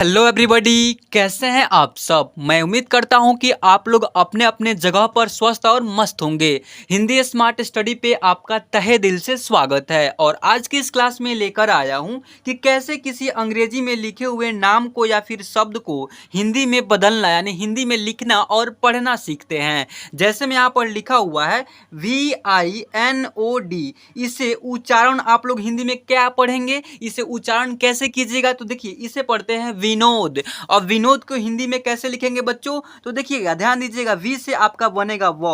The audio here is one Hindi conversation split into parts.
हेलो एवरीबॉडी, कैसे हैं आप सब। मैं उम्मीद करता हूं कि आप लोग अपने अपने जगह पर स्वस्थ और मस्त होंगे। हिंदी स्मार्ट स्टडी पे आपका तहे दिल से स्वागत है। और आज की इस क्लास में लेकर आया हूं कि कैसे किसी अंग्रेजी में लिखे हुए नाम को या फिर शब्द को हिंदी में बदलना यानी हिंदी में लिखना और पढ़ना सीखते हैं। जैसे में यहाँ पर लिखा हुआ है VINOD, इसे उच्चारण आप लोग हिंदी में क्या पढ़ेंगे, इसे उच्चारण कैसे कीजिएगा। तो देखिए, इसे पढ़ते हैं विनोद। और विनोद को हिंदी में कैसे लिखेंगे बच्चों, तो देखिएगा, ध्यान दीजिएगा। वी से आपका बनेगा व,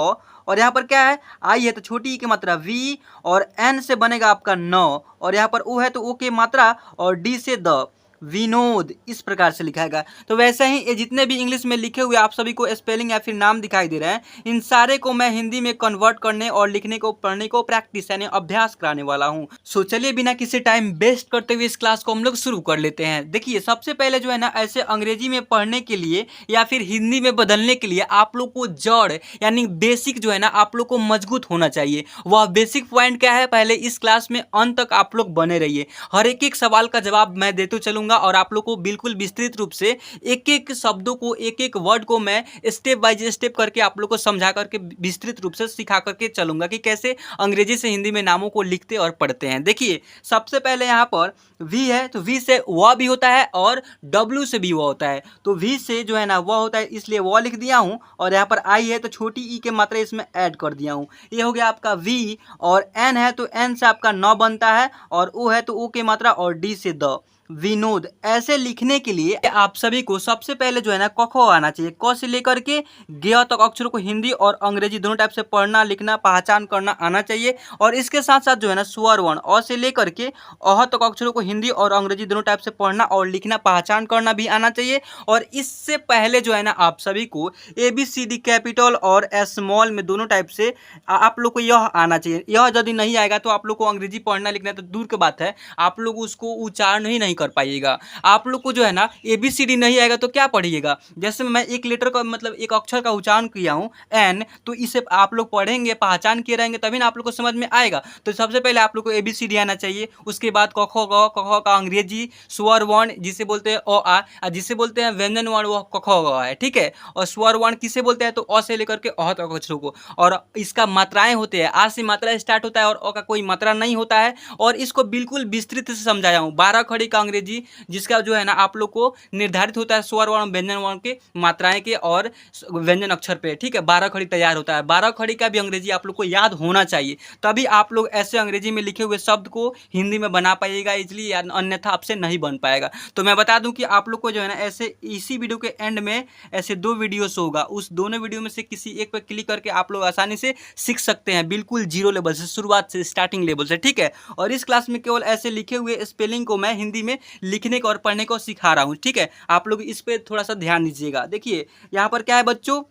और यहाँ पर क्या है, आई है तो छोटी ई की मात्रा वी, और एन से बनेगा आपका न, और यहाँ पर ओ है तो ओ की मात्रा, और डी से द, विनोद, इस प्रकार से लिखाएगा। तो वैसे ही ये जितने भी इंग्लिश में लिखे हुए आप सभी को स्पेलिंग या फिर नाम दिखाई दे रहे हैं, इन सारे को मैं हिंदी में कन्वर्ट करने और लिखने को, पढ़ने को प्रैक्टिस यानी अभ्यास कराने वाला हूँ। सो चलिए बिना किसी टाइम वेस्ट करते हुए इस क्लास को हम लोग शुरू कर लेते हैं। देखिए, सबसे पहले जो है ना, ऐसे अंग्रेजी में पढ़ने के लिए या फिर हिंदी में बदलने के लिए आप लोग को जड़ यानी बेसिक जो है ना, आप लोग को मजबूत होना चाहिए। वह बेसिक पॉइंट क्या है, पहले इस क्लास में अंत तक आप लोग बने रहिए। हर एक एक सवाल का जवाब मैं देते चलूंगा, और आप लोग को बिल्कुल विस्तृत रूप से एक एक शब्दों को, एक एक वर्ड को मैं स्टेप बाय स्टेप करके आप लोग को समझा करके विस्तृत रूप से सिखा करके चलूंगा कि कैसे अंग्रेजी से हिंदी में नामों को लिखते और पढ़ते हैं। देखिए, सबसे पहले यहाँ पर वी है तो वी से व भी होता है और डब्ल्यू से भी व होता है। तो वी से जो है ना व होता है, इसलिए व लिख दिया हूँ, और यहाँ पर आई है तो छोटी ई के मात्रा इसमें ऐड कर दिया हूँ। ये हो गया आपका वी, और एन है तो एन से आपका न बनता है, और ओ है तो ओ की मात्रा, और डी से द, विनोद। ऐसे लिखने के लिए आप सभी को सबसे पहले जो है ना, क ख आना चाहिए। क से लेकर के ग तक अक्षरों को हिंदी और अंग्रेजी दोनों टाइप से पढ़ना, लिखना, पहचान करना आना चाहिए। और इसके साथ साथ जो है ना, स्वर वर्ण अ से लेकर के अह तक अक्षरों को हिंदी और अंग्रेजी दोनों टाइप से पढ़ना और लिखना, पहचान करना भी आना चाहिए। और इससे पहले जो है ना, आप सभी को ABCD कैपिटल और स्मॉल में दोनों टाइप से आप लोग को यह आना चाहिए। यह यदि नहीं आएगा तो आप लोग को अंग्रेजी पढ़ना लिखना तो दूर की बात है, आप लोग उसको उच्चारण ही नहीं कर पाइएगा। आप लोग को जो है ना, ABCD नहीं आएगा तो क्या पढ़िएगा। जैसे मैं एक लेटर का मतलब एक अक्षर का उच्चारण किया हूँ एन, तो इसे आप लोग पढ़ेंगे, पहचान किए रहेंगे, तभी ना आप लोग को समझ में आएगा। तो सबसे पहले आप लोग को ABCD आना चाहिए। उसके बाद क ख ग, क ख का अंग्रेजी स्वर वर्ण जिसे बोलते हैं अ आ, और जिसे बोलते हैं व्यंजन वर्ण वह क ख ग है, ठीक है। और स्वर वर्ण किसे बोलते हैं, तो अ से लेकर के अह तक अक्षरों को। और इसका मात्राएं होते हैं, आ से मात्रा स्टार्ट होता है और अ का कोई मात्रा नहीं होता है। और इसको बिल्कुल विस्तृत से समझाया हूँ। 12 खड़ी का अंग्रेजी जिसका जो है ना, आप लोग को निर्धारित होता है स्वर वर्ण व्यंजन वर्ण के मात्राएं के और व्यंजन अक्षर पे, ठीक है। 12 खड़ी तैयार होता है। 12 खड़ी का भी अंग्रेजी आप लोग को याद होना चाहिए, तभी आप लोग ऐसे अंग्रेजी में लिखे हुए शब्द को हिंदी में बना पाइएगा इजली, अन्यथा आपसे नहीं बन पाएगा। तो मैं बता दूं कि आप लोग को जो है ना, ऐसे इसी वीडियो के एंड में ऐसे 2 वीडियोस होगा। उस दोनों वीडियो में से किसी एक पर क्लिक करके आप लोग आसानी से सीख सकते हैं, बिल्कुल जीरो लेवल से, शुरुआत से, स्टार्टिंग लेवल से, ठीक है। और इस क्लास में केवल ऐसे लिखे हुए स्पेलिंग को मैं हिंदी में लिखने को और पढ़ने को सिखा रहा हूँ, ठीक है। आप लोग इस पे थोड़ा सा ध्यान दीजिएगा। देखिए, यहाँ पर क्या है बच्चों,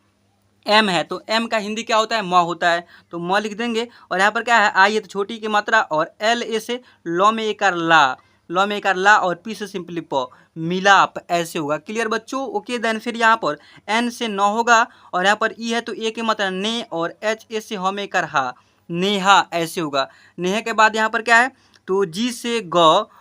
एम है तो एम का हिंदी क्या होता है, म होता है, तो म लिख देंगे। और यहाँ पर क्या है, आई है तो छोटी की मात्रा, और एल ए से लौ में एक ला, लौ में एक ला, और पी से सिंपली प, मिलाप, ऐसे होगा। क्लियर बच्चों, ओके। देन फिर यहाँ पर एन से न होगा, और यहाँ पर ई है तो ए की मात्रा ने, और एच ए से ह में कर हा, नेहा, ऐसे होगा। नेहा के बाद यहाँ पर क्या है, तो जी से ग,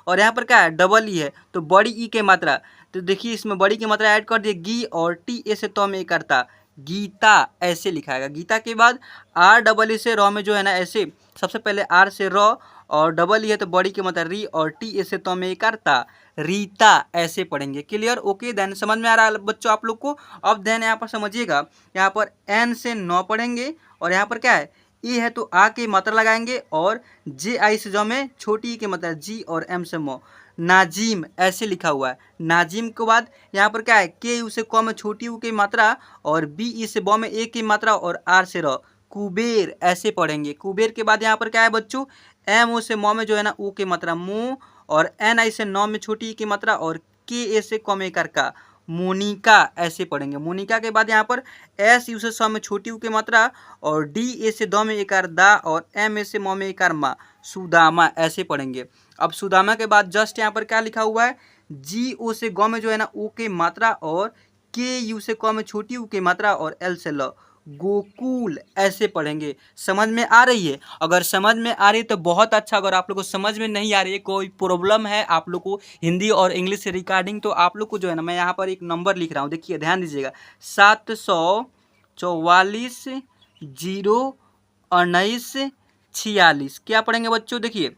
और यहाँ पर क्या है, डबल ई है तो बड़ी ई के मात्रा, तो देखिए इसमें बड़ी की मात्रा ऐड कर दिए गी, और टी ए से तो में करता, गीता, ऐसे लिखाएगा। गीता के बाद आर डबल ई से र में जो है ना, ऐसे सबसे पहले आर से र, और डबल ई है तो बड़ी की मात्रा री, और टी ए से तो में करता, रीता, ऐसे पढ़ेंगे। Clear, okay. देन समझ में आ रहा है बच्चों आप लोग को। अब देन यहाँ पर समझिएगा, यहाँ पर एन से 9 पढ़ेंगे, और यहाँ पर क्या है, ई है तो आ की मात्रा लगाएंगे, और जे आई से जो में छोटी ई की मात्रा जी, और एम से मो, नाजिम, ऐसे लिखा हुआ है। नाजिम के बाद यहाँ पर क्या है, के यू से क में छोटी यू की मात्रा, और बी ई से ब में ए की मात्रा, और आर से र, कुबेर, ऐसे पढ़ेंगे। कुबेर के बाद यहाँ पर क्या है बच्चों, एम ओ से म में जो है ना, ऊ की मात्रा मुँह, और एन आई से नौ में छोटी ई की मात्रा, और के ए से क में कर का, मोनिका, ऐसे पढ़ेंगे। मोनिका के बाद यहाँ पर एस यू से स में छोटी यू की मात्रा, और डी ए से द में एकार दा, और एम ए से म में एकार मा, सुदामा, ऐसे पढ़ेंगे। अब सुदामा के बाद जस्ट यहाँ पर क्या लिखा हुआ है, जी ओ से ग में जो है ना, ओ की मात्रा, और के यू से क में छोटी यू की मात्रा, और एल से ल, गोकुल ऐसे पढ़ेंगे। समझ में आ रही है? अगर समझ में आ रही है तो बहुत अच्छा। अगर आप लोग को समझ में नहीं आ रही है, कोई प्रॉब्लम है आप लोग को हिंदी और इंग्लिश से रिगार्डिंग, तो आप लोग को जो है ना, मैं यहाँ पर एक नंबर लिख रहा हूँ, देखिए ध्यान दीजिएगा। 744 019 46 क्या पढ़ेंगे बच्चों? देखिए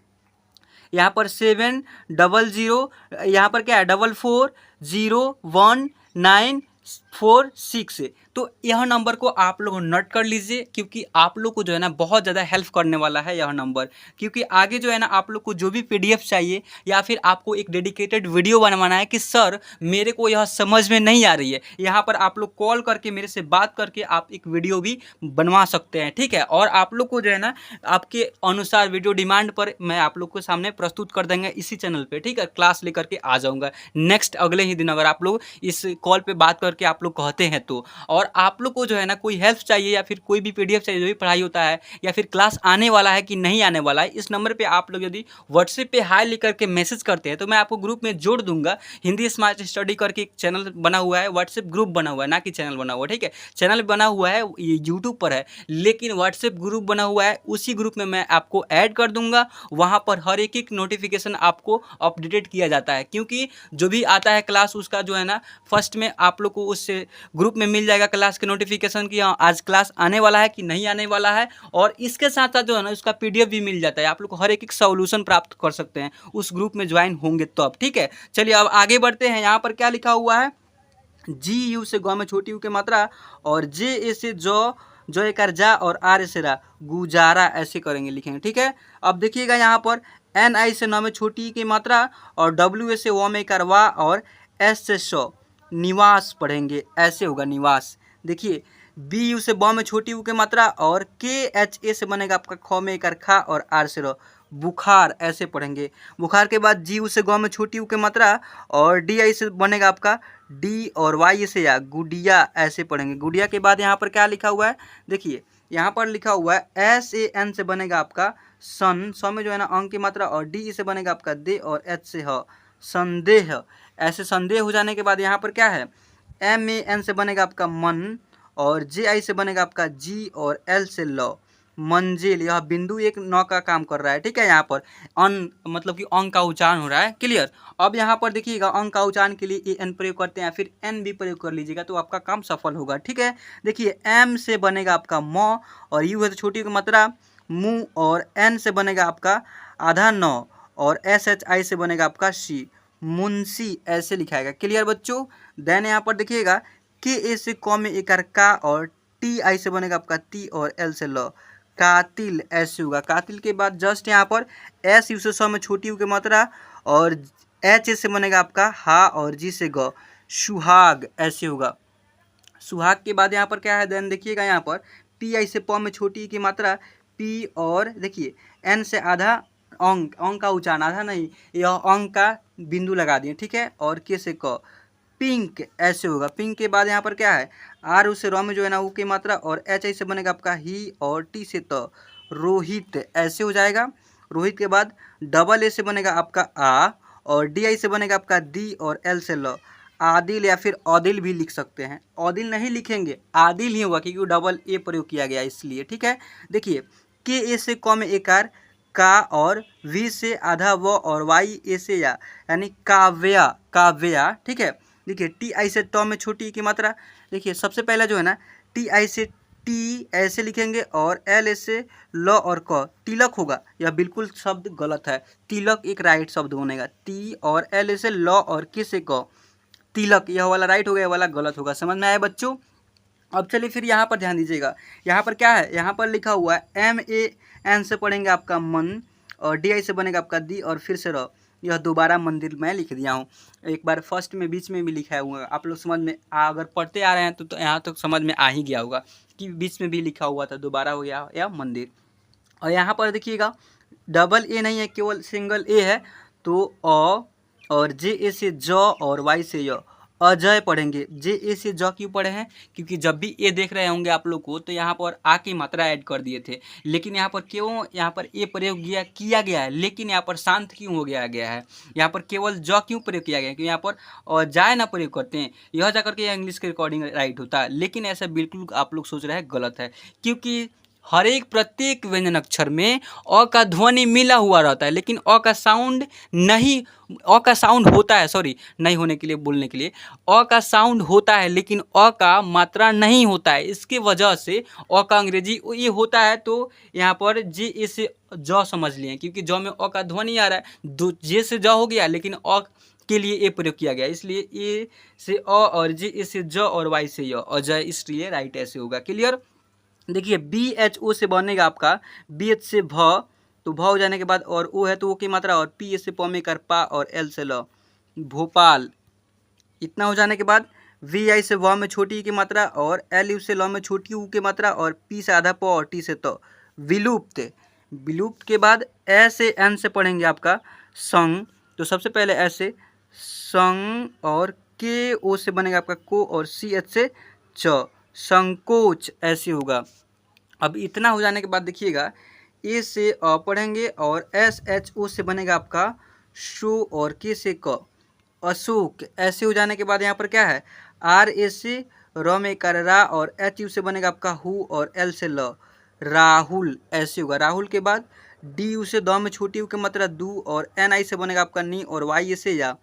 यहाँ पर 700, यहाँ पर क्या है 440196। तो यह नंबर को आप लोग नोट कर लीजिए, क्योंकि आप लोग को जो है ना बहुत ज़्यादा हेल्प करने वाला है यह नंबर। क्योंकि आगे जो है ना आप लोग को जो भी पीडीएफ चाहिए, या फिर आपको एक डेडिकेटेड वीडियो बनवाना है कि सर मेरे को यह समझ में नहीं आ रही है, यहाँ पर आप लोग कॉल करके मेरे से बात करके आप एक वीडियो भी बनवा सकते हैं, ठीक है। और आप लोग को जो है ना आपके अनुसार वीडियो डिमांड पर मैं आप लोग के सामने प्रस्तुत कर देंगे इसी चैनल पे, ठीक है। क्लास लेकर के आ जाऊंगा नेक्स्ट अगले ही दिन, अगर आप लोग इस कॉल पे बात करके आप लोग कहते हैं तो। और आप लोग को जो है ना कोई हेल्प चाहिए, या फिर कोई भी पीडीएफ चाहिए, जो भी पढ़ाई होता है, या फिर क्लास आने वाला है कि नहीं आने वाला है, इस नंबर पे आप लोग यदि व्हाट्सएप पे हाई लिख करके मैसेज करते हैं तो मैं आपको ग्रुप में जोड़ दूंगा। हिंदी स्मार्ट स्टडी करके एक चैनल बना हुआ है, व्हाट्सएप ग्रुप बना हुआ है, ना कि चैनल बना हुआ है, ठीक है। चैनल बना हुआ है ये यूट्यूब पर है, लेकिन व्हाट्सएप ग्रुप बना हुआ है, उसी ग्रुप में मैं आपको ऐड कर दूंगा। वहाँ पर हर एक नोटिफिकेशन आपको अपडेटेड किया जाता है, क्योंकि जो भी आता है क्लास उसका जो है ना फर्स्ट में आप लोग को उस ग्रुप में मिल जाएगा क्लास के नोटिफिकेशन कि हाँ आज क्लास आने वाला है कि नहीं आने वाला है। और इसके साथ साथ जो है ना उसका पीडीएफ भी मिल जाता है, आप लोग को हर एक सॉल्यूशन प्राप्त कर सकते हैं उस ग्रुप में ज्वाइन होंगे तो अब, ठीक है। चलिए अब आगे बढ़ते हैं। यहाँ पर क्या लिखा हुआ है? जी यू से गौ में छोटी यू की मात्रा, और जे ए से जो एक जा, और आर से रा, गुजारा ऐसे करेंगे, लिखेंगे, ठीक है। अब देखिएगा यहाँ पर एन आई से नौ में छोटी की मात्रा, और डब्ल्यू ए से व में करवा, और एस से सौ, निवास पढ़ेंगे, ऐसे होगा निवास। देखिए बी यू से ब में छोटी यू की मात्रा, और के एच ए से बनेगा आपका ख में कर खा, और आर से रो, बुखार ऐसे पढ़ेंगे। बुखार के बाद जी यू से गौ में छोटी यू की मात्रा, और डी आई से बनेगा आपका डी, और वाई से या गुडिया ऐसे पढ़ेंगे। गुडिया के बाद यहाँ पर क्या लिखा हुआ है? देखिए यहाँ पर लिखा हुआ है एस ए एन से बनेगा आपका सन, स में जो है ना अंक की मात्रा, और डी से बनेगा आपका दे, और एच से ह, संदेह। ऐसे संदेह हो जाने के बाद यहाँ पर क्या है? एम ए एन से बनेगा आपका मन, और जे आई से बनेगा आपका जी, और एल से ल, मंजिल। यह बिंदु एक नौ का काम कर रहा है, ठीक है। यहाँ पर अन मतलब कि अंक का उच्चारण हो रहा है, क्लियर। अब यहाँ पर देखिएगा अंक का उच्चारण के लिए ए एन प्रयोग करते हैं, फिर एन भी प्रयोग कर लीजिएगा तो आपका काम सफल होगा, ठीक है। देखिए एम से बनेगा आपका म, और यू है तो छोटी की मात्रा मुँह, और एन से बनेगा आपका आधा नौ, और एस एच आई से बनेगा आपका सी, मुंशी ऐसे लिखाएगा, क्लियर बच्चों। देन यहाँ पर देखिएगा के ए से क में एक का, और टी आई से बनेगा आपका ती, और एल से ल, कातिल ऐसे होगा। कातिल के बाद जस्ट यहाँ पर एस यू से स में छोटी यू की मात्रा, और एच से बनेगा आपका हा, और जी से ग, सुहाग ऐसे होगा। सुहाग के बाद यहाँ पर क्या है? देन देखिएगा यहाँ पर पी आई से प में छोटी ई की मात्रा पी, और देखिए एन से आधा अंक, अंक का उच्चारण आधा नहीं, यह अंक का बिंदु लगा दिए, ठीक है। और के से क, पिंक ऐसे होगा। पिंक के बाद यहाँ पर क्या है? आर से र में जो है ना ऊ की मात्रा, और एच आई से बनेगा आपका ही, और टी से त, रोहित ऐसे हो जाएगा। रोहित के बाद डबल ए से बनेगा आपका आ, और डी आई से बनेगा आपका दी, और एल से ल, आदिल, या फिर आदिल भी लिख सकते हैं। आदिल नहीं लिखेंगे, आदिल ही होगा, क्योंकि डबल ए प्रयोग किया गया इसलिए, ठीक है। देखिए के ए से क में एकार का, और वी से आधा व, और वाई ए से या, यानी काव्या, काव्या, ठीक है। देखिए टी आई से ट में छोटी की मात्रा, देखिए सबसे पहला जो है ना टी आई से टी ऐसे लिखेंगे, और एल से ल और क, तिलक होगा। यह बिल्कुल शब्द गलत है, तिलक एक राइट शब्द बनेगा। टी और एल से ल, और के से क, तिलक, यह वाला राइट होगा, यह वाला गलत होगा। समझ में आया बच्चों? अब चलिए फिर यहाँ पर ध्यान दीजिएगा। यहाँ पर क्या है? यहाँ पर लिखा हुआ है एम ए एन से पढ़ेंगे आपका मन, और डी आई से बनेगा आपका दी, और फिर से र। यह दोबारा मंदिर मैं लिख दिया हूँ, एक बार फर्स्ट में बीच में भी लिखा हुआ है। आप लोग समझ में अगर पढ़ते आ रहे हैं तो यहाँ तक समझ में आ ही गया होगा कि बीच में भी लिखा हुआ था, दोबारा हो गया या मंदिर। और यहाँ पर देखिएगा डबल ए नहीं है, केवल सिंगल ए है, तो अ, और जे ए से ज, और वाई से य, अजय पढ़ेंगे। जे ए से ज क्यों पढ़े हैं? क्योंकि जब भी ए देख रहे होंगे आप लोग को तो यहाँ पर आ की मात्रा ऐड कर दिए थे, लेकिन यहाँ पर क्यों यहाँ पर ए प्रयोग किया गया है, लेकिन यहाँ पर शांत क्यों हो गया है? यहाँ पर केवल ज क्यों प्रयोग किया गया है? क्योंकि यहाँ पर जाए ना प्रयोग करते हैं, यह जाकर के इंग्लिश के रिकॉर्डिंग राइट होता है, लेकिन ऐसा बिल्कुल आप लोग सोच रहे हैं गलत है, क्योंकि हर एक प्रत्येक व्यंजन अक्षर में अ का ध्वनि मिला हुआ रहता है, लेकिन अ का साउंड नहीं, अ का साउंड होता है, सॉरी नहीं होने के लिए बोलने के लिए, अ का साउंड होता है लेकिन अ का मात्रा नहीं होता है। इसके वजह से अ का अंग्रेजी ये होता है, तो यहाँ पर जे ए से ज समझ लिए, क्योंकि ज में अ का ध्वनि आ रहा है, जे से ज हो गया लेकिन अ के लिए ए प्रयोग किया गया, इसलिए ए से अ और जे ए से ज और वाई से य, अजय, इसलिए राइट ऐसे होगा। क्लियर? देखिए बी एच ओ से बनेगा आपका, बी एच से भ, तो भ हो जाने के बाद और ओ है तो ओ की मात्रा, और पी से प में कर पा, और एल से ल, भोपाल। इतना हो जाने के बाद वी आई से व में छोटी ई की मात्रा, और एल यू से ल में छोटी ऊ की मात्रा, और पी से आधा प, और टी से त, विलुप्त। विलुप्त के बाद ए से एन से पढ़ेंगे आपका संग, तो सबसे पहले ऐसे संग, और के ओ से बनेगा आपका को, और सी एच से च, संकोच ऐसे होगा। अब इतना हो जाने के बाद देखिएगा ए से अ पढ़ेंगे, और एस एच ओ से बनेगा आपका शो, और के से क, अशोक ऐसे हो जाने के बाद यहाँ पर क्या है, आर ए से र में कर रा, और एच यू से बनेगा आपका हु, और एल से ल, राहुल ऐसे होगा। राहुल के बाद डी यू से द में छोटी यू की मात्रा दू, और एन आई से बनेगा आपका नी, और वाई से या,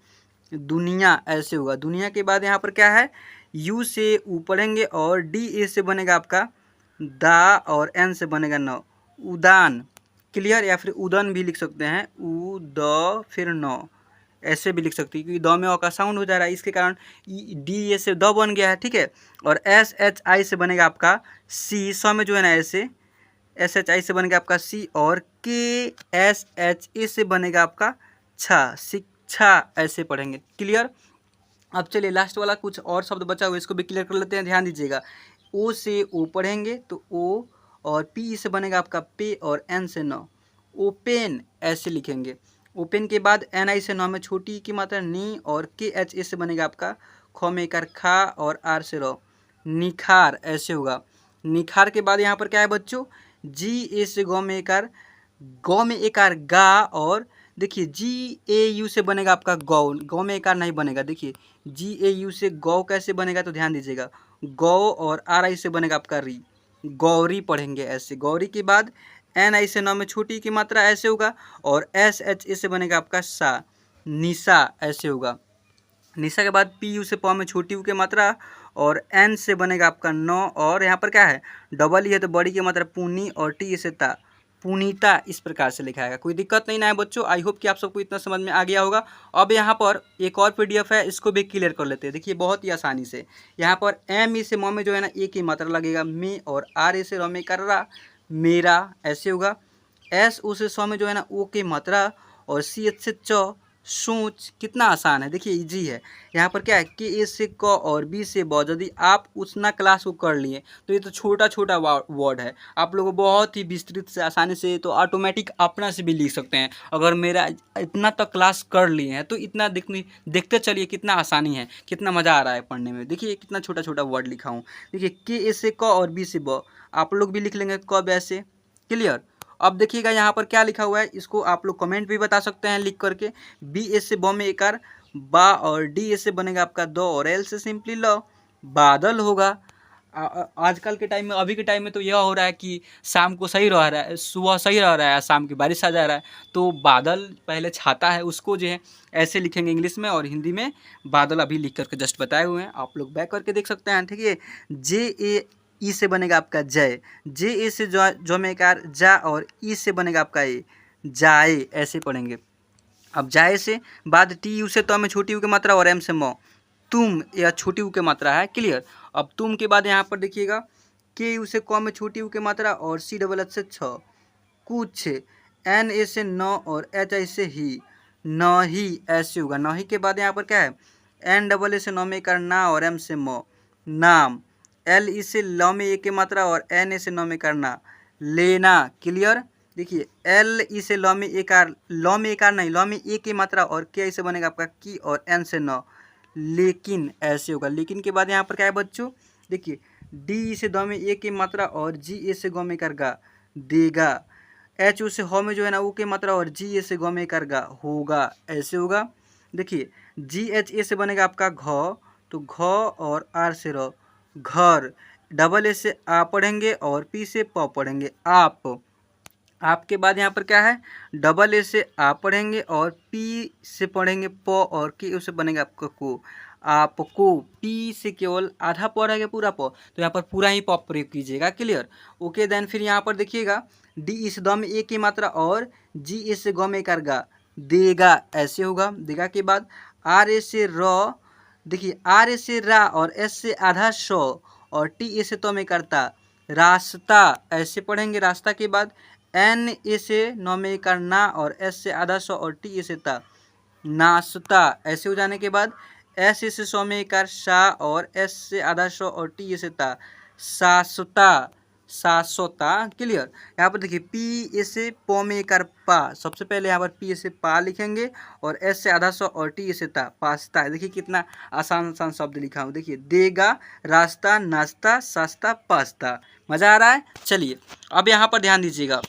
दुनिया ऐसे होगा। दुनिया के बाद यहाँ पर क्या है, यू से ऊ पढ़ेंगे, और डी ए से बनेगा आपका दा, और एन से बनेगा न, उदान। क्लियर? या फिर उदन भी लिख सकते हैं, उ द फिर न, ऐसे भी लिख सकते हैं, क्योंकि द में अ का साउंड हो जा रहा है, इसके कारण डी ए से द बन गया है। ठीक है? और एस एच आई से बनेगा आपका सी, स में जो है ना ऐसे, एस एच आई से बनेगा आपका सी, और के एस एच ए से बनेगा आपका छा, शिक्षा ऐसे पढ़ेंगे। क्लियर? अब चलिए लास्ट वाला कुछ और शब्द बचा हुआ, इसको भी क्लियर कर लेते हैं, ध्यान दीजिएगा। ओ से ओ पढ़ेंगे तो ओ, और पी से बनेगा आपका पे, और एन से न, ओपेन ऐसे लिखेंगे। ओपेन के बाद एन आई से न में छोटी की मात्रा नी, और के एच ए से बनेगा आपका ख में कर खा, और आर से रो, निखार ऐसे होगा। निखार के बाद यहाँ पर क्या है बच्चों, जी ए से गौ में एकार, गौ में एकार गा, और देखिए जी ए यू से बनेगा आपका गौ, गौ में एकार नहीं बनेगा। देखिए जी ए यू से गौ कैसे बनेगा, तो ध्यान दीजिएगा, गौ, और आर आई से बनेगा आपका री, गौरी पढ़ेंगे ऐसे। गौरी के बाद एन आई से न में छोटी की मात्रा ऐसे होगा, और एस एच ए से बनेगा आपका सा, निशा ऐसे होगा। निशा के बाद पी यू से प में छोटी यू की मात्रा, और एन से बनेगा आपका न, और यहाँ पर क्या है डबल ई है तो बड़ी की मात्रा पुनी, और टी से ता, पुनीता इस प्रकार से लिखा है। कोई दिक्कत नहीं ना है बच्चों, आई होप कि आप सबको इतना समझ में आ गया होगा। अब यहाँ पर एक और पीडीएफ है, इसको भी क्लियर कर लेते हैं। देखिए बहुत ही आसानी से, यहाँ पर एम ई से म में जो है ना ए की मात्रा लगेगा मे, और आर ए से र में कर रा, मेरा ऐसे होगा। एस ओ से स में जो है ना ओ की मात्रा, और सी एच से च, सोच। कितना आसान है, देखिए इजी है। यहाँ पर क्या है, के ए से क, और बी से ब। यदि आप उतना क्लास को कर लिए तो ये तो छोटा छोटा वर्ड है, आप लोग बहुत ही विस्तृत से आसानी से तो ऑटोमेटिक अपना से भी लिख सकते हैं। अगर मेरा इतना तक क्लास कर लिए हैं तो इतना देखते चलिए कितना आसानी है, कितना मज़ा आ रहा है पढ़ने में। देखिए कितना छोटा छोटा वर्ड लिखा हूँ। देखिए के ए से क, और बी से ब, आप लोग भी लिख लेंगे क ऐसे। क्लियर? अब देखिएगा यहाँ पर क्या लिखा हुआ है, इसको आप लोग कमेंट भी बता सकते हैं लिख करके। बी ए से ब में एकार बा, और डी ए से बनेगा आपका दो, और एल से सिंपली ल, बादल होगा। आजकल के टाइम में, अभी के टाइम में तो यह हो रहा है कि शाम को सही रह रहा है, सुबह सही रह रहा है, शाम की बारिश आ जा रहा है, तो बादल पहले छाता है उसको जो है ऐसे लिखेंगे इंग्लिश में, और हिंदी में बादल अभी लिख करके जस्ट बताए हुए हैं, आप लोग बैक करके देख सकते हैं। ठीक है? जे ए ई से बनेगा आपका जय, जे ए से जो में एकार जा, और ई से बनेगा आपका ए, जाए ऐसे पढ़ेंगे। अब जाए से बाद टी यू से तो में छोटी यू की मात्रा, और एम से म, तुम, या छोटी यू की मात्रा है। क्लियर? अब तुम के बाद यहाँ पर देखिएगा के यू से क में छोटी यू की मात्रा, और सी डबल एच से छ, कुछ, एन ए से न, और एच आई से ही, नहीं ऐसे होगा। नहीं के बाद यहाँ पर क्या है, एन डबल ए से न में करना, और एम से म, नाम, एल ई से ल में ए की मात्रा, और एन ए से न में करना, लेना। क्लियर? देखिए एल ई से ल में एकार, ल में एकार नहीं, ल में ए की मात्रा, और के से बनेगा आपका की, और एन से न, लेकिन ऐसे होगा। लेकिन के बाद यहाँ पर क्या है बच्चों, देखिए डी से द में ए की मात्रा और जी ए से ग में कर गा देगा, एच यू से ह में जो है ना वो की मात्रा और जी ए से ग में कर गा होगा, ऐसे होगा। देखिए जी एच ए से बनेगा आपका घ, तो घ और आर से र घर, डबल ए से आ पढ़ेंगे और पी से प पढ़ेंगे आप। आपके बाद यहाँ पर क्या है, डबल ए से आ पढ़ेंगे और पी से पढ़ेंगे प और के से बनेगा आपका को। आपको पी से केवल आधा प रहेगा, पूरा प, तो यहाँ पर पूरा ही प प्रयोग कीजिएगा। Clear, okay. देन फिर यहाँ पर देखिएगा डी इस द में ए की मात्रा और जी ए से ग में कर गा देगा, ऐसे होगा। देगा के बाद आर ए से र, देखिए आर ए से रा और एस से आधा सौ और टी ए से तो में करता रास्ता, ऐसे पढ़ेंगे। रास्ता के बाद एन ए से नौ में करना और एस से आधा सौ और टी ए से ता नाश्ता, ऐसे हो जाने के बाद एस ए से सौ में कर सा और एस से आधा सौ और टी ए से ता सासुता सासोता। क्लियर, यहाँ पर देखिए पी ए से प में कर पा, सबसे पहले यहाँ पर पी ए से पा लिखेंगे और एस से आधा सौ और टी ए से ता पास्ता। देखिए कितना आसान आसान शब्द लिखा हूँ, देखिए देगा, रास्ता, नाश्ता, सस्ता, पास्ता। मज़ा आ रहा है। चलिए अब यहाँ पर ध्यान दीजिएगा,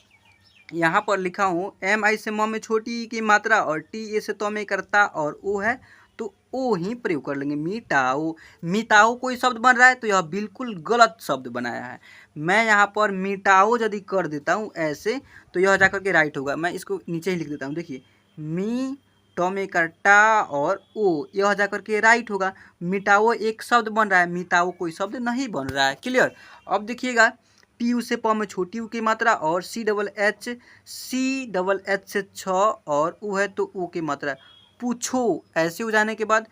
यहाँ पर लिखा हूँ एम आई से म में छोटी ई की मात्रा और टी ए से तो में करता और ओ है, तो ओ ही प्रयोग कर लेंगे। मिटाओ, मिटाओ कोई शब्द बन रहा है तो यह बिल्कुल गलत शब्द बनाया है। मैं यहाँ पर मिटाओ यदि कर देता हूँ ऐसे तो यह जाकर के राइट होगा। मैं इसको नीचे ही लिख देता हूँ, देखिए मी टो में करटा और ओ, यह जाकर के राइट होगा। मिटाओ एक शब्द बन रहा है, मिटाओ कोई शब्द नहीं बन रहा है। क्लियर, अब देखिएगा पी यू से प में छोटी यू की मात्रा और सी डबल एच से छ और ऊ है तो ऊ की मात्रा पूछो, ऐसे हो जाने के बाद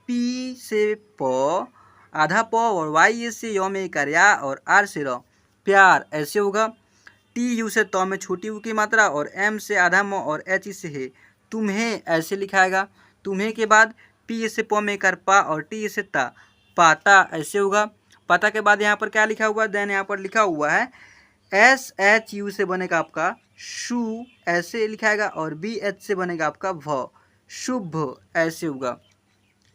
पी से प आधा प और वाई से य में करया और आर से र प्यार, ऐसे होगा। टी यू से तो में छोटी यू की मात्रा और एम से आधा म और एच से है तुम्हें, ऐसे लिखाएगा। तुम्हें के बाद पी से प में कर पा और टी से ता पाता, ऐसे होगा। पता के बाद यहाँ पर क्या लिखा हुआ है, देन यहाँ पर लिखा हुआ है एस एच यू से बनेगा आपका शु, ऐसे लिखाएगा और बी एच से बनेगा आपका भ शुभ, ऐसे होगा।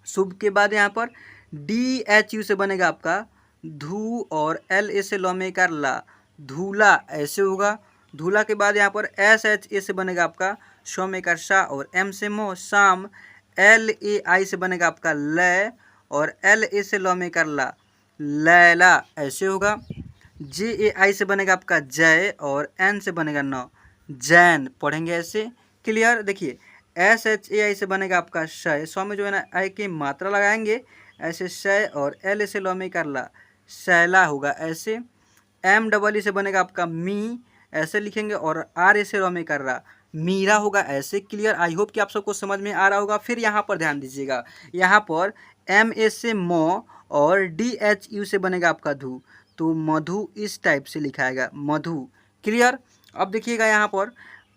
शुभ के बाद यहाँ पर डी एच यू से बनेगा आपका धू और एल ए से लौ में कर ला धूला, ऐसे होगा। धूला के बाद यहाँ पर एस एच ए से बनेगा आपका शो में कर सा और एम से मो शाम, एल ए आई से बनेगा आपका लय और एल ए से लौ में कर ला लैला, ऐसे होगा। जे ए आई से बनेगा आपका जय और एन से बनेगा नौ जैन, पढ़ेंगे ऐसे। क्लियर, देखिए एस एच ए आई से बनेगा आपका शय, सौ में जो है ना आई की मात्रा लगाएंगे ऐसे शय और एल से लौ में कर ला शैला होगा, ऐसे। एम डबल ई से बनेगा आपका मी, ऐसे लिखेंगे और आर ए से लौ में कर रहा मीरा होगा, ऐसे। क्लियर, आई होप कि आप सबको समझ में आ रहा होगा। फिर यहाँ पर ध्यान दीजिएगा, यहाँ पर एम ए से मो और डी एच यू से बनेगा आपका धू, तो मधु इस टाइप से लिखाएगा मधु। क्लियर, अब देखिएगा यहाँ पर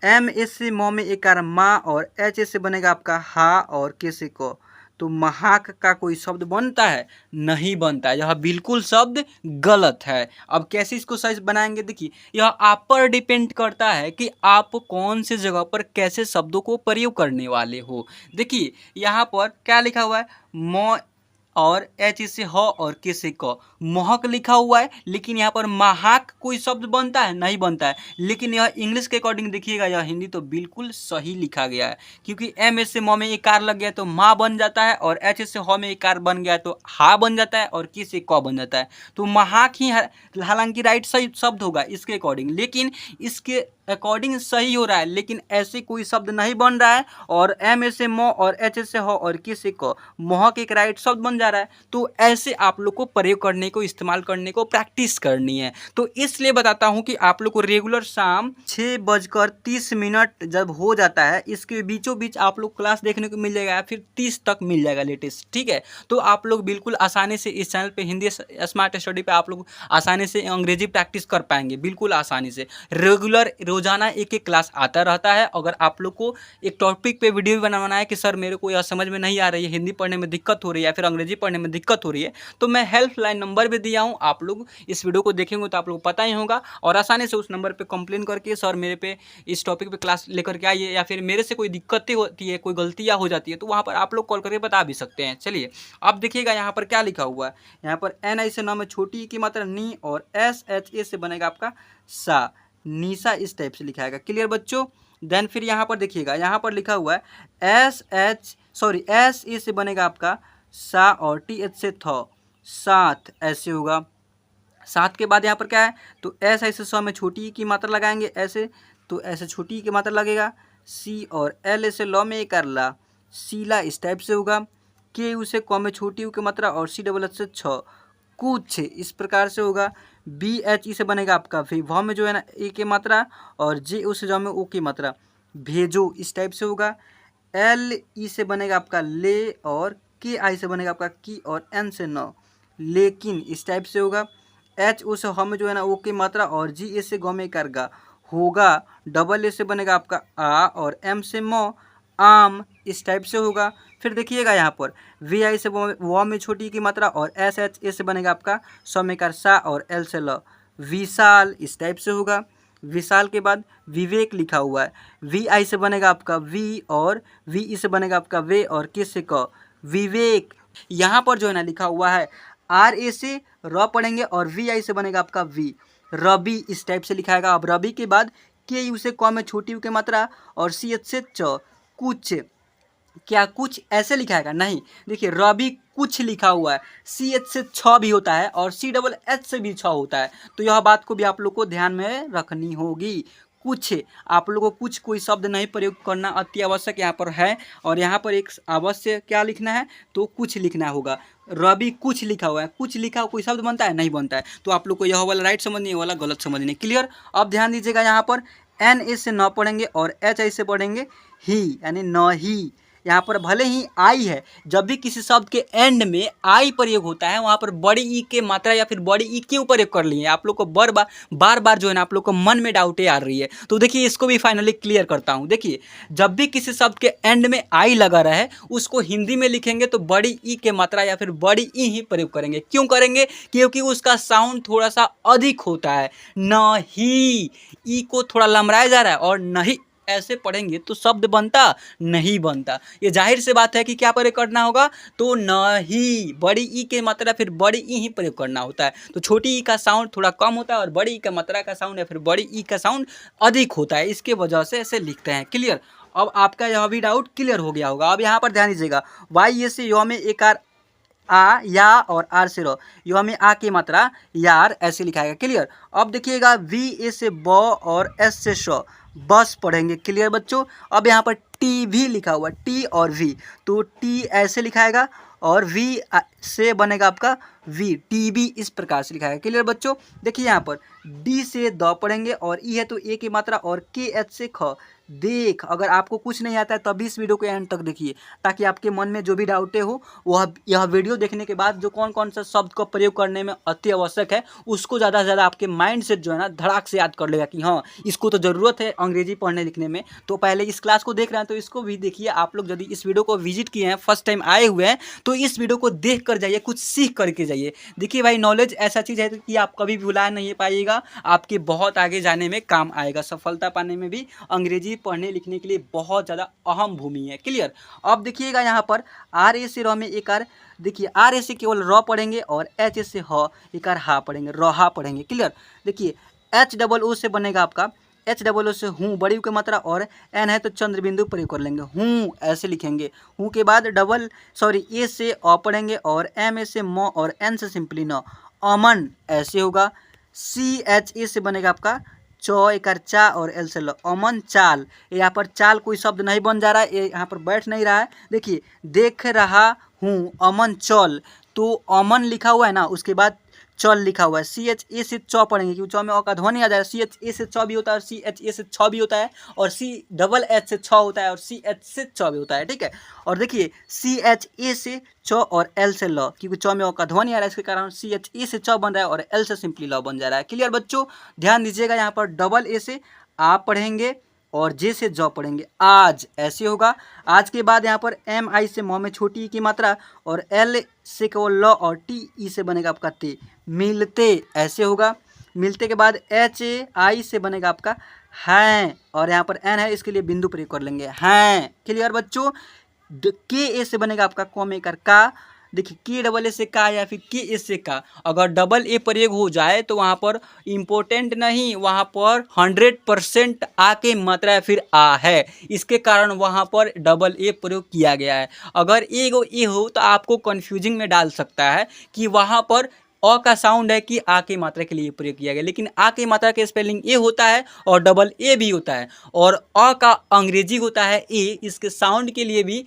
एम ए से मो में एक कार माँ और एच ए से बनेगा आपका हा और के से को, तो महाक का कोई शब्द बनता है? नहीं बनता है, यह बिल्कुल शब्द गलत है। अब कैसे इसको सही बनाएंगे, देखिए यह आप पर डिपेंड करता है कि आप कौन से जगह पर कैसे शब्दों को प्रयोग करने वाले हो। देखिए यहाँ पर क्या लिखा हुआ है, मो और एच से ह और के से क, महक लिखा हुआ है, लेकिन यहाँ पर महाक कोई शब्द बनता है? नहीं बनता है। लेकिन यह इंग्लिश के अकॉर्डिंग देखिएगा, यह हिंदी तो बिल्कुल सही लिखा गया है, क्योंकि एम एस से म में एक कार लग गया तो माँ बन जाता है और एच से ह में एक कार बन गया तो हा बन जाता है और के से क बन जाता है, तो महाक ही हालांकि राइट सही शब्द होगा इसके अकॉर्डिंग, लेकिन इसके अकॉर्डिंग सही हो रहा है, लेकिन ऐसे कोई शब्द नहीं बन रहा है। और एम ए से मो और एच से हो और के से क, महक एक राइट शब्द बन जा रहा है। तो ऐसे आप लोग को प्रयोग करने को, इस्तेमाल करने को प्रैक्टिस करनी है। तो इसलिए बताता हूं कि आप लोग को रेगुलर शाम 6:30 जब हो जाता है, इसके बीचों बीच आप लोग क्लास देखने को मिल जाएगा, फिर 30 तक मिल जाएगा लेटेस्ट, ठीक है। तो आप लोग बिल्कुल आसानी से इस चैनल पे हिंदी स्मार्ट स्टडी पे आप लोग आसानी से अंग्रेजी प्रैक्टिस कर पाएंगे, बिल्कुल आसानी से। रेगुलर रोजाना एक एक क्लास आता रहता है। अगर आप लोग को एक टॉपिक पे वीडियो भी बनाना है कि सर मेरे को यह समझ में नहीं आ रही है, हिंदी पढ़ने में दिक्कत हो रही है या फिर अंग्रेजी पढ़ने में दिक्कत हो रही है, तो मैं हेल्पलाइन नंबर भी दिया हूँ। आप लोग इस वीडियो को देखेंगे तो आप लोग को पता ही होगा और आसानी से उस नंबर पर कंप्लेन करके सर मेरे पे इस टॉपिक पे क्लास लेकर के आइए, या फिर मेरे से कोई दिक्कतें होती है, कोई गलतियाँ हो जाती है, तो वहाँ पर आप लोग कॉल करके बता भी सकते हैं। चलिए अब देखिएगा यहाँ पर क्या लिखा हुआ है। यहाँ पर एन आई से 9 में छोटी की मात्रा नी और एस एच ए से बनेगा आपका सा, निशा इस टाइप से लिखाएगा। क्लियर बच्चों। देन फिर यहाँ पर देखिएगा, यहाँ पर लिखा हुआ है एस ए से बनेगा आपका सा और टी एच से थ, साथ, ऐसे होगा। साथ के बाद यहाँ पर क्या है, तो एस ऐसे 100 में छोटी की मात्रा लगाएंगे ऐसे, तो ऐसे छोटी की मात्रा लगेगा। सी और एल ऐसे लॉ में एक ला, सीला इस टाइप से होगा। के उसे क में छोटी की मात्रा और सी डबल एच से 6, कुछ इस प्रकार से होगा। बी एच ई से बनेगा आपका भ में जो है ना ए की मात्रा और जे उसे जो में ओ की मात्रा, भेजो इस टाइप से होगा। एल ई से बनेगा आपका ले और के आई से बनेगा आपका की और एन से न, लेकिन इस टाइप से होगा। एच ओ से हम जो है ना ओ की मात्रा और जी ए से गौ में करगा होगा। डबल ए से बनेगा आपका आ और एम से म, आम इस टाइप से होगा। फिर देखिएगा यहाँ पर वी आई से व में छोटी की मात्रा और एस एच ए से बनेगा आपका सौमेकार सा और एल से ल, विशाल इस टाइप से होगा। विशाल के बाद विवेक लिखा हुआ है। वी आई से बनेगा आपका वी और वी ई से बनेगा आपका वे और के से क, विवेक। यहाँ पर जो है ना लिखा हुआ है आर ए से र पढ़ेंगे और वी आई से बनेगा आपका वी, रवि इस टाइप से लिखाएगा। अब रवि के बाद के यू से क में छोटी यू की मात्रा और सी एच से च, कुछ। क्या कुछ ऐसे लिखाएगा? नहीं, देखिए रवि कुछ लिखा हुआ है, सी एच से 6 भी होता है और सी डबल एच से भी 6 होता है, तो यह बात को भी आप लोग को ध्यान में रखनी होगी। कुछ, आप लोगों को कुछ कोई शब्द नहीं प्रयोग करना अति आवश्यक यहाँ पर है, और यहाँ पर एक अवश्य क्या लिखना है, तो कुछ लिखना होगा। रवि कुछ लिखा हुआ है, कुछ लिखा हुआ कोई शब्द बनता है? नहीं बनता है, तो आप लोग को यह वाला राइट समझनी है, वाला गलत समझनी है। क्लियर। अब ध्यान दीजिएगा, यहाँ पर एन ए से न पढ़ेंगे और एच आई से पढ़ेंगे ही, यानी न ही। यहाँ पर भले ही आई है, जब भी किसी शब्द के एंड में आई प्रयोग होता है वहाँ पर बड़ी ई के मात्रा या फिर बड़ी ई क्यों प्रयोग कर लिए? आप लोग को बार बार जो है ना आप लोग को मन में डाउटें आ रही है, तो देखिए इसको भी फाइनली क्लियर करता हूँ। देखिए जब भी किसी शब्द के एंड में आई लगा रहे उसको हिंदी में लिखेंगे तो बड़ी ई के मात्रा या फिर बड़ी ई ही प्रयोग करेंगे। क्यों करेंगे? क्योंकि उसका साउंड थोड़ा सा अधिक होता है। नहीं, ई को थोड़ा लमराया जा रहा है और नहीं ऐसे पढ़ेंगे तो शब्द बनता नहीं बनता। ये जाहिर से बात है कि क्या प्रयोग करना होगा, तो नहीं, बड़ी ई के मात्रा फिर बड़ी ई ही प्रयोग करना होता है। तो छोटी ई का साउंड थोड़ा कम होता है और बड़ी ई का मात्रा का साउंड या फिर बड़ी ई का साउंड अधिक होता है, इसके वजह से ऐसे लिखते हैं। क्लियर। अब आपका यह भी डाउट क्लियर हो गया होगा। अब यहाँ पर ध्यान दीजिएगा, वाई ए से यो में एक आ या और आर से रो, यो में आ की मात्रा यार ऐसे लिखाएगा। क्लियर। अब देखिएगा वी ए से ब और एस से श, बस पढ़ेंगे। क्लियर बच्चों। अब यहाँ पर टी भी लिखा हुआ, टी और वी, तो टी ऐसे लिखाएगा और वी से बनेगा आपका वी, टी बी इस प्रकार से लिखाएगा। क्लियर बच्चों। देखिए यहाँ पर डी से द पढ़ेंगे और ई है तो ए की मात्रा और के एच से ख, देख। अगर आपको कुछ नहीं आता है तभी इस वीडियो को एंड तक देखिए, ताकि आपके मन में जो भी डाउटें हो वह यह वीडियो देखने के बाद जो कौन कौन सा शब्द का प्रयोग करने में अति आवश्यक है उसको ज़्यादा से ज़्यादा आपके माइंड से जो है ना धड़ाक से याद कर लेगा कि हाँ इसको तो ज़रूरत है अंग्रेजी पढ़ने लिखने में। तो पहले इस क्लास को देख रहे हैं तो इसको भी देखिए। आप लोग यदि इस वीडियो को विजिट किए हैं, फर्स्ट टाइम आए हुए हैं, तो इस वीडियो को देख कर जाइए, कुछ सीख करके जाइए। देखिए भाई, नॉलेज ऐसा चीज़ है कि आप कभी भुला नहीं पाइएगा, आपके बहुत आगे जाने में काम आएगा, सफलता पाने में भी अंग्रेजी पढ़ने लिखने के लिए बहुत ज़्यादा अहम भूमि है। क्लियर। अब देखिएगा यहाँ पर आर ए से र में एक आर, देखिए आर ए से केवल र पढ़ेंगे और एच ए से ह एक आर हा पढ़ेंगे, रहा पढ़ेंगे। क्लियर। देखिए एच डबल ओ से बनेगा आपका, एच डबल ओ से हूँ बड़ी की मात्रा और एन है तो चंद्र बिंदु प्रयोग कर लेंगे, हूँ ऐसे लिखेंगे। हूँ के बाद ए से अ पढ़ेंगे और एम ए से म और एन से सिंपली न, अमन ऐसे होगा। सी एच ए से बनेगा आपका चौ एक चा और एल से लो, अमन चाल। यहाँ पर चाल कोई शब्द नहीं बन जा रहा है, ये यहाँ पर बैठ नहीं रहा है। देखिए देख रहा हूँ, अमन चल, तो अमन लिखा हुआ है ना, उसके बाद चल लिखा हुआ है। सी एच ए से चौ पढ़ेंगे क्योंकि चौ में अ का ध्वनि आ जाएगा। सी एच ए से चौ भी होता है और सी एच ए से छ भी होता है और सी डबल एच से छ होता है और सी एच से चौ भी होता है। ठीक है। और देखिए सी एच ए से चौ और एल से ल, क्योंकि चौ में अ का ध्वनि आ रहा है, इसके कारण सी एच ए से चौ बन रहा है और एल से सिंपली ल बन जा रहा है। क्लियर बच्चों। ध्यान दीजिएगा, यहाँ पर डबल ए से आप पढ़ेंगे और जे से ज पढ़ेंगे आज, ऐसे होगा। आज के बाद यहाँ पर एम आई से म में छोटी ई की मात्रा और एल से केवल ल और टी ई से बनेगा आपका ते, मिलते, ऐसे होगा। मिलते के बाद एच ए आई से बनेगा आपका हैं, और यहाँ पर एन है, इसके लिए बिंदु प्रयोग कर लेंगे हैं। क्लियर बच्चों। के ए से बनेगा आपका कॉमेकर का। देखिए के डबल ए से का या फिर के ए से का, अगर डबल ए प्रयोग हो जाए तो वहाँ पर इम्पोर्टेंट नहीं, वहाँ पर 100% आ के मात्रा फिर आ है, इसके कारण वहाँ पर डबल ए प्रयोग किया गया है। अगर एगो ए हो तो आपको कन्फ्यूजिंग में डाल सकता है कि वहाँ पर अ का साउंड है कि आ की मात्रा के लिए प्रयोग किया गया, लेकिन आ की मात्रा के स्पेलिंग ए होता है और डबल ए भी होता है, और अ का अंग्रेजी होता है ए, इसके साउंड के लिए भी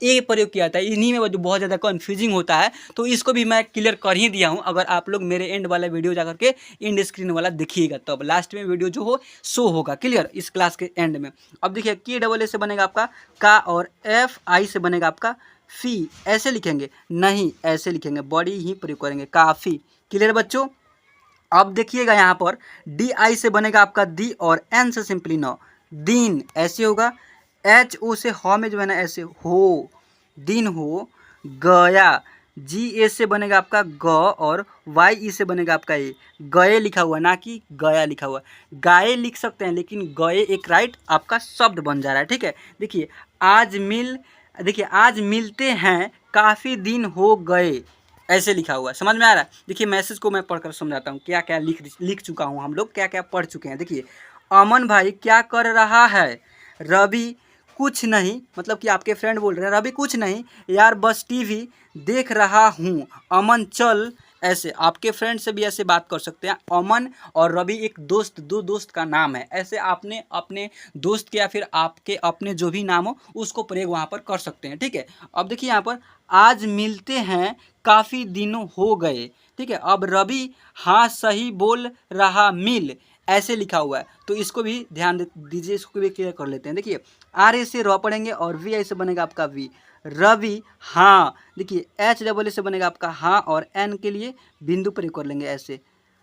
ए प्रयोग किया जाता है। इन्हीं में जो बहुत ज़्यादा कन्फ्यूजिंग होता है, तो इसको भी मैं क्लियर कर ही दिया हूँ। अगर आप लोग मेरे एंड वाला वीडियो जाकर के एंड स्क्रीन वाला देखिएगा, तब तो लास्ट में वीडियो जो हो शो होगा क्लियर इस क्लास के एंड में। अब देखिए के डबल ए से बनेगा आपका का और एफ आई से बनेगा आपका फी, ऐसे लिखेंगे नहीं, ऐसे लिखेंगे, बॉडी ही प्रयोग करेंगे काफ़ी। क्लियर बच्चों। अब देखिएगा यहाँ पर डी आई से बनेगा आपका दी और एन से सिंपली नो, दिन, ऐसे होगा। एच ओ से ह में जो है ना ऐसे हो, दिन हो गया। जी ए से बनेगा आपका ग और वाई ई से बनेगा आपका ए, गए लिखा हुआ ना कि गया लिखा हुआ। गाये लिख सकते हैं, लेकिन गए एक राइट आपका शब्द बन जा रहा है, ठीक है। देखिए आज मिलते हैं, काफ़ी दिन हो गए, ऐसे लिखा हुआ है, समझ में आ रहा है। देखिए मैसेज को मैं पढ़कर समझाता हूँ, क्या क्या लिख चुका हूँ, हम लोग क्या क्या पढ़ चुके हैं। देखिए अमन भाई क्या कर रहा है, रवि कुछ नहीं, मतलब कि आपके फ्रेंड बोल रहे हैं, रवि कुछ नहीं यार बस टीवी देख रहा हूँ, अमन चल, ऐसे आपके फ्रेंड से भी ऐसे बात कर सकते हैं। अमन और रवि एक दोस्त, दो दोस्त का नाम है, ऐसे आपने अपने दोस्त के या फिर आपके अपने जो भी नाम हो उसको प्रयोग वहाँ पर कर सकते हैं, ठीक है। अब देखिए यहाँ पर आज मिलते हैं, काफ़ी दिनों हो गए, ठीक है। अब रवि हाँ सही बोल रहा मिल, ऐसे लिखा हुआ है, तो इसको भी ध्यान दीजिए, इसको भी क्लियर कर लेते हैं। देखिए आर ए से र पढ़ेंगे और वी आई से बनेगा आपका वी, रवि हाँ। देखिए एच डबल ए से बनेगा आपका हाँ और एन के लिए बिंदु प्रयोग कर लेंगे ऐसे,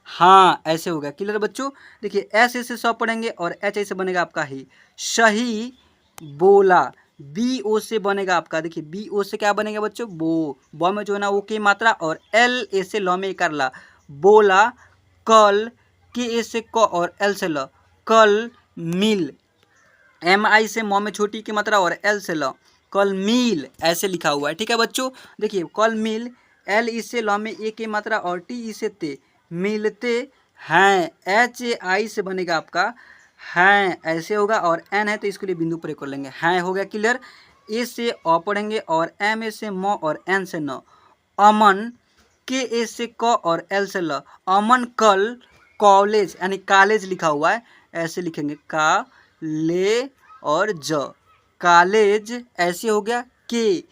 हाँ, ऐसे हो गया। क्लियर बच्चों। देखिए एस ए से स पढ़ेंगे और एच आई से बनेगा आपका ही, सही बोला। बी ओ से बनेगा आपका, देखिए बी ओ से क्या बनेगा बच्चों, बो में जो है ना वो की मात्रा और एल ए से ल में कर ला, बोला। कल के ए से क और एल से ल, कल मिल। एम आई से म में छोटी की मात्रा और एल से ल, कल मिल, ऐसे लिखा हुआ है, ठीक है बच्चों। देखिए कल मिल, एल ई से ल में ए की मात्रा और टी ई से ते, मिलते हैं। एच ए आई से बनेगा आपका हैं, ऐसे होगा, और एन है तो इसके लिए बिंदु प्रयोग कर लेंगे, हैं, हो गया क्लियर। ए से अ पढ़ेंगे और एम ए से म और एन से न, अमन। के ए से क और एल से ल, अमन कल कॉलेज, यानी कॉलेज लिखा हुआ है, ऐसे लिखेंगे का ले और ज, कॉलेज, ऐसे हो गया। के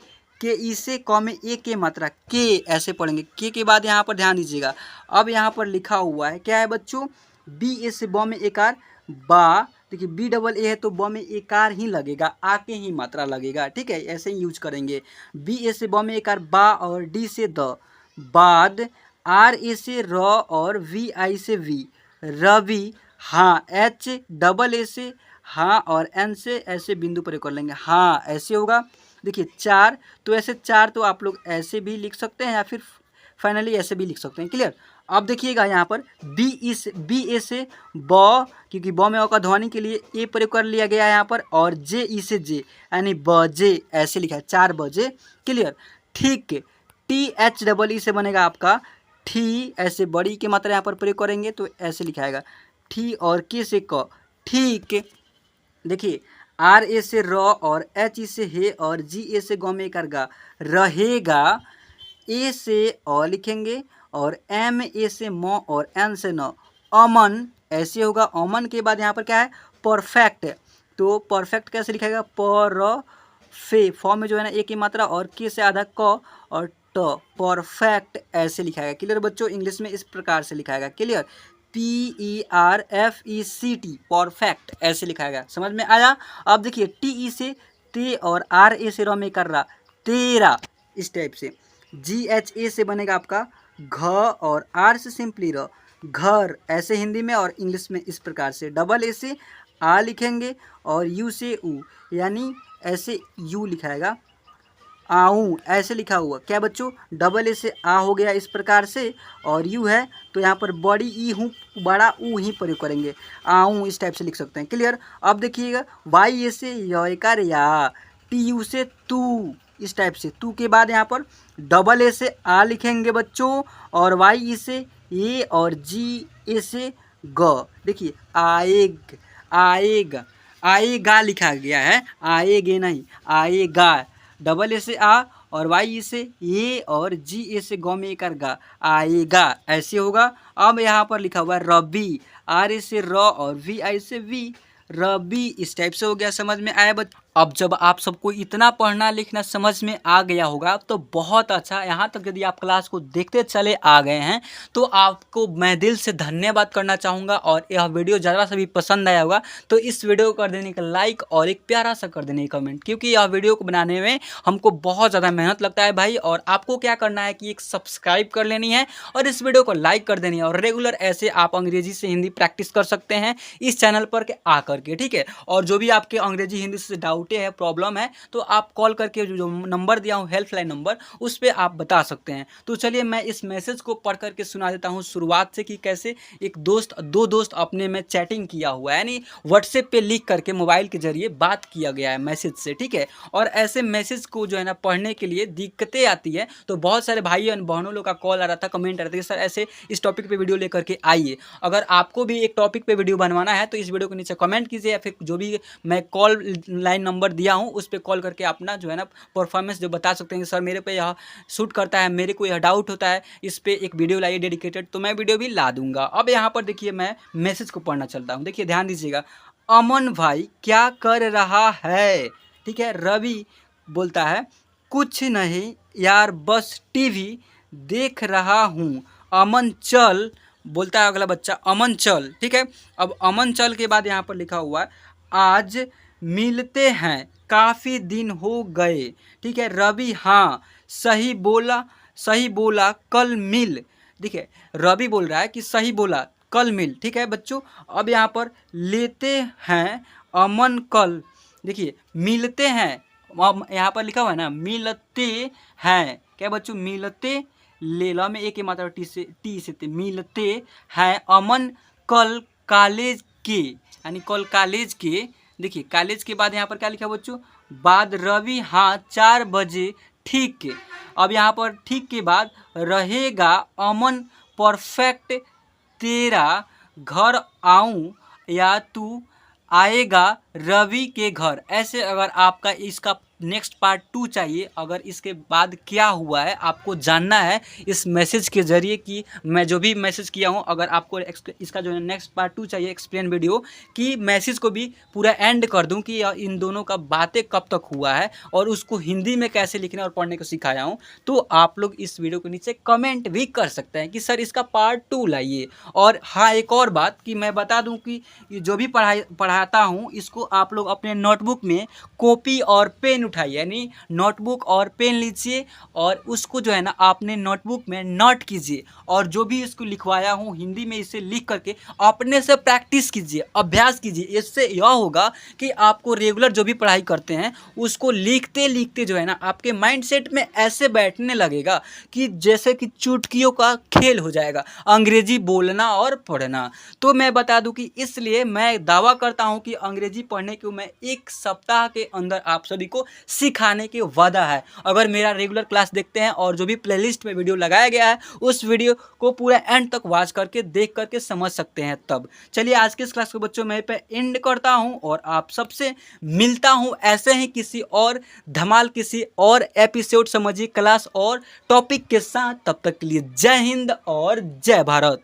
ई से क में ए के मात्रा के, ऐसे पढ़ेंगे। के बाद यहाँ पर ध्यान दीजिएगा, अब यहाँ पर लिखा हुआ है क्या है बच्चों, बी ए से ब में एकार बा, देखिए बी डबल ए है तो ब में एकार ही लगेगा, आ के ही मात्रा लगेगा, ठीक है, ऐसे ही यूज करेंगे। बी ए से ब में एकार बा और डी से द, बाद। आर ए से र और वी आई से वी, रवि हाँ। एच डबल ए से हाँ और एन से ऐसे बिंदु प्रयोग कर लेंगे, हाँ, ऐसे होगा। देखिए चार, तो ऐसे चार तो आप लोग ऐसे भी लिख सकते हैं या फिर फाइनली ऐसे भी लिख सकते हैं। क्लियर। अब देखिएगा यहाँ पर बी ए से ब, क्योंकि ब में अ का ध्वनि के लिए ए प्रयोग कर लिया गया है यहाँ पर, और जे ई से जे यानी बजे, ऐसे लिखा है 4 बजे। क्लियर। ठीक। टी एच डबल ई से बनेगा आपका ठी, ऐसे बड़ी की मात्रा यहाँ पर प्रयोग करेंगे तो ऐसे लिखाएगा ठी, और के से क, ठीक। देखिए आर ए से र और एच ई से हे और जी ए से ग में कर गा, रहेगा। ए से अ लिखेंगे और एम ए से म और एन से न, अमन, ऐसे होगा। अमन के बाद यहाँ पर क्या है, परफेक्ट, तो परफेक्ट कैसे लिखाएगा, पर फे, फॉर्म में जो है ना ए की मात्रा और के से आधा क और ट, परफेक्ट, ऐसे लिखाएगा। क्लियर बच्चों। इंग्लिश में इस प्रकार से लिखाएगा, क्लियर, PERFECT, परफेक्ट, ऐसे लिखाएगा, समझ में आया। अब देखिए टी ई से ते और आर ए से र में कर रहा, तेरा, इस टाइप से। GH से बनेगा आपका घ और आर से सिंपली र, घर, ऐसे हिंदी में, और इंग्लिश में इस प्रकार से। डबल ए से आ लिखेंगे और यू से ऊ, यानी ऐसे यू लिखाएगा, आऊँ ऐसे लिखा हुआ। क्या बच्चों, डबल ए से आ हो गया इस प्रकार से, और यू है तो यहाँ पर बड़ी ई हूँ, बड़ा ऊ ही प्रयोग करेंगे, आऊँ इस टाइप से लिख सकते हैं। क्लियर। अब देखिएगा वाई ए से यकार या, टी यू से तू, इस टाइप से तू के बाद यहाँ पर डबल ए से आ लिखेंगे बच्चों, और वाई ई से ए, और जी ए से ग। देखिए आएग, आएगा, आएगा लिखा गया है, आएगे नहीं, आएगा। डबल ए से आ और वाई से ए और जी ए से गौ में कर गा, आएगा ऐसे होगा। अब यहाँ पर लिखा हुआ है रबी, आर ए से र और वी आई से वी, रबी इस टाइप से हो गया। समझ में आया बच्चों। अब जब आप सबको इतना पढ़ना लिखना समझ में आ गया होगा तो बहुत अच्छा। यहाँ तक यदि आप क्लास को देखते चले आ गए हैं तो आपको मैं दिल से धन्यवाद करना चाहूँगा। और यह वीडियो ज़्यादा से भी पसंद आया होगा तो इस वीडियो को कर देने का लाइक और एक प्यारा सा कर देने का कमेंट, क्योंकि यह वीडियो को बनाने में हमको बहुत ज़्यादा मेहनत लगता है भाई। और आपको क्या करना है कि एक सब्सक्राइब कर लेनी है और इस वीडियो को लाइक कर देनी है, और रेगुलर ऐसे आप अंग्रेजी से हिंदी प्रैक्टिस कर सकते हैं इस चैनल पर के आकर के, ठीक है। और जो भी आपके अंग्रेजी हिंदी से डाउट है, प्रॉब्लम है, तो आप कॉल करके जो नंबर दिया हूँ हेल्पलाइन नंबर, उस पर आप बता सकते हैं। तो चलिए मैं इस मैसेज को पढ़ करके सुना देता हूँ शुरुआत से, कि कैसे एक दोस्त, दो दोस्त अपने में चैटिंग किया हुआ है, यानी व्हाट्सएप पे लिख करके मोबाइल के जरिए बात किया गया है मैसेज से, ठीक है। और ऐसे मैसेज को जो है ना पढ़ने के लिए दिक्कतें आती है, तो बहुत सारे भाई और बहनों लोग का कॉल आ रहा था, कमेंट आ रहा था कि सर ऐसे इस टॉपिक पे वीडियो लेकर के आइए। अगर आपको भी एक टॉपिक पे वीडियो बनवाना है तो इस वीडियो के नीचे कमेंट कीजिए, या फिर जो भी मैं कॉल लाइन नंबर दिया हूँ उस पर कॉल करके अपना जो है ना परफॉर्मेंस जो बता सकते हैं कि सर मेरे पे यह शूट करता है, मेरे को यह डाउट होता है, इस पर एक वीडियो लाइए डेडिकेटेड, तो मैं वीडियो भी ला दूंगा। अब यहाँ पर देखिए मैं मैसेज को पढ़ना चलता हूँ, देखिए ध्यान दीजिएगा। अमन भाई क्या कर रहा है, ठीक है। रवि बोलता है कुछ नहीं यार बस टीवी देख रहा हूँ। अमन चल, बोलता है अगला बच्चा अमन चल, ठीक है। अब अमन चल के बाद यहाँ पर लिखा हुआ है आज मिलते हैं, काफ़ी दिन हो गए, ठीक है। रवि हाँ सही बोला, सही बोला कल मिल, ठीक है। रवि बोल रहा है कि सही बोला कल मिल, ठीक है बच्चों। अब यहाँ पर लेते हैं अमन कल, देखिए मिलते हैं, अब यहाँ पर लिखा हुआ है ना मिलते हैं, क्या बच्चों, मिलते, लेला में एक ही मात्रा टी से थे, मिलते हैं अमन कल कॉलेज के, यानी कल कॉलेज के। देखिए कॉलेज के बाद यहाँ पर क्या लिखा बच्चों, बाद रवि हाँ 4 बजे ठीक। अब यहाँ पर ठीक के बाद रहेगा अमन परफेक्ट, तेरा घर आऊँ या तू आएगा रवि के घर। ऐसे अगर आपका इसका नेक्स्ट पार्ट 2 चाहिए, अगर इसके बाद क्या हुआ है आपको जानना है इस मैसेज के जरिए, कि मैं जो भी मैसेज किया हूँ, अगर आपको इसका जो है नेक्स्ट पार्ट 2 चाहिए एक्सप्लेन वीडियो, कि मैसेज को भी पूरा एंड कर दूं कि इन दोनों का बातें कब तक हुआ है और उसको हिंदी में कैसे लिखना और पढ़ने को सिखाया हूँ, तो आप लोग इस वीडियो के नीचे कमेंट भी कर सकते हैं कि सर इसका पार्ट 2 लाइए। और हाँ एक और बात कि मैं बता दूँ कि जो भी पढ़ाता हूँ इसको आप लोग अपने नोटबुक में कॉपी और पेन उठाइए, यानी नोटबुक और पेन लीजिए और उसको जो है ना आपने नोटबुक में नोट कीजिए, और जो भी इसको लिखवाया हूँ हिंदी में इसे लिख करके अपने से प्रैक्टिस कीजिए, अभ्यास कीजिए। इससे यह होगा कि आपको रेगुलर जो भी पढ़ाई करते हैं उसको लिखते लिखते जो है ना आपके माइंडसेट में ऐसे बैठने लगेगा कि जैसे कि चुटकियों का खेल हो जाएगा अंग्रेजी बोलना और पढ़ना। तो मैं बता दूं कि इसलिए मैं दावा करता हूं कि अंग्रेजी पढ़ने को मैं 1 सप्ताह के अंदर आप सभी को सिखाने की वादा है। अगर मेरा रेगुलर क्लास देखते हैं और जो भी प्लेलिस्ट में वीडियो लगाया गया है उस वीडियो को पूरा एंड तक वॉच करके देख करके समझ सकते हैं तब। चलिए आज के इस क्लास को बच्चों मैं पे एंड करता हूं और आप सबसे मिलता हूं ऐसे ही किसी और धमाल, किसी और एपिसोड समझिए क्लास और टॉपिक के साथ। तब तक के लिए जय हिंद और जय भारत।